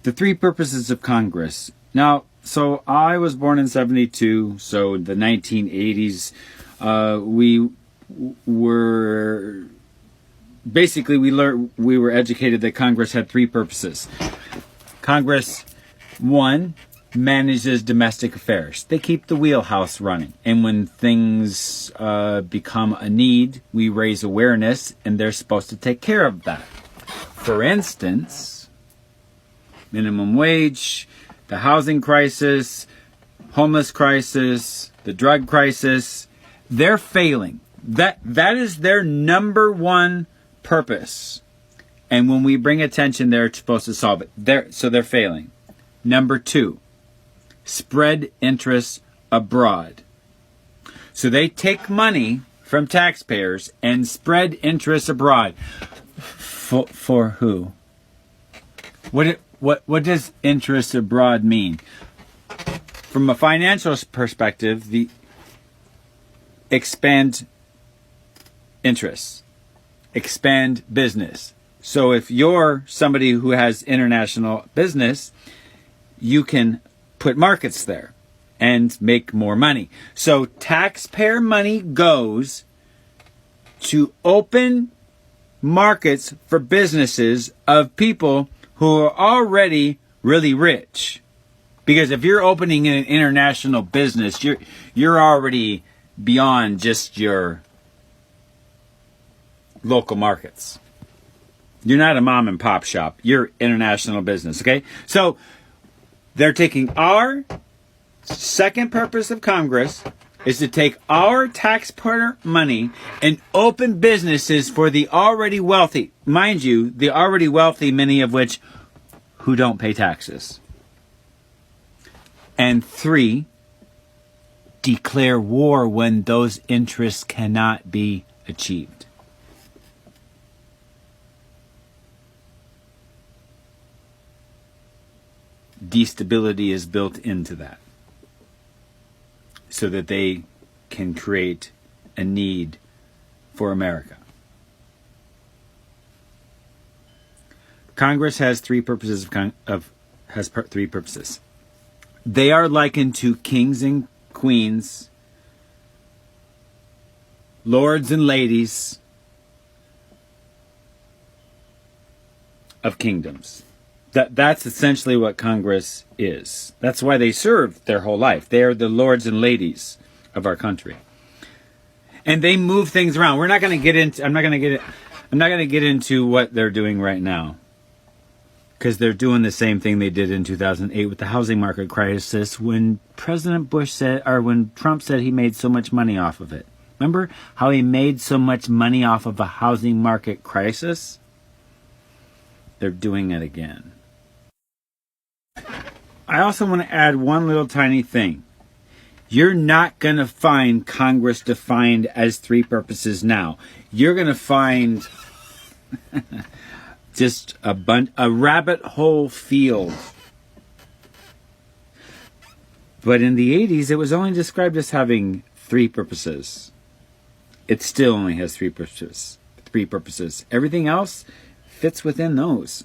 The three purposes of Congress. Now, so I was born in 72, so the 1980s, we were basically we were educated that Congress had three purposes. Congress, one, manages domestic affairs. They keep the wheelhouse running. And when things become a need, we raise awareness, and they're supposed to take care of that. For instance, minimum wage, the housing crisis, homeless crisis, the drug crisis, they're failing. That is their number one purpose. And when we bring attention, they're supposed to solve it. So they're failing. Number two, spread interests abroad. So they take money from taxpayers and spread interests abroad. For who? What does interest abroad mean? From a financial perspective, the expand interests, expand business. So if you're somebody who has international business, you can put markets there and make more money. So taxpayer money goes to open markets for businesses of people who are already really rich. Because if you're opening an international business, you're already beyond just your local markets. You're not a mom and pop shop. You're international business, okay? So they're taking our second purpose of Congress is to take our taxpayer money and open businesses for the already wealthy. Mind you, the already wealthy, many of which who don't pay taxes. And three, declare war when those interests cannot be achieved. Destability is built into that so that they can create a need for America. Congress has three purposes three purposes. They are likened to kings and queens, lords and ladies of kingdoms. That's essentially what Congress is. That's why they serve their whole life. They are the lords and ladies of our country. And they move things around. I'm not going to get into what they're doing right now. Because they're doing the same thing they did in 2008 with the housing market crisis when President Bush said, or when Trump said he made so much money off of it. Remember how he made so much money off of a housing market crisis? They're doing it again. I also want to add one little tiny thing. You're not going to find Congress defined as three purposes now. You're going to find just a rabbit hole field. But in the 80s, it was only described as having three purposes. It still only has three purposes. Everything else fits within those.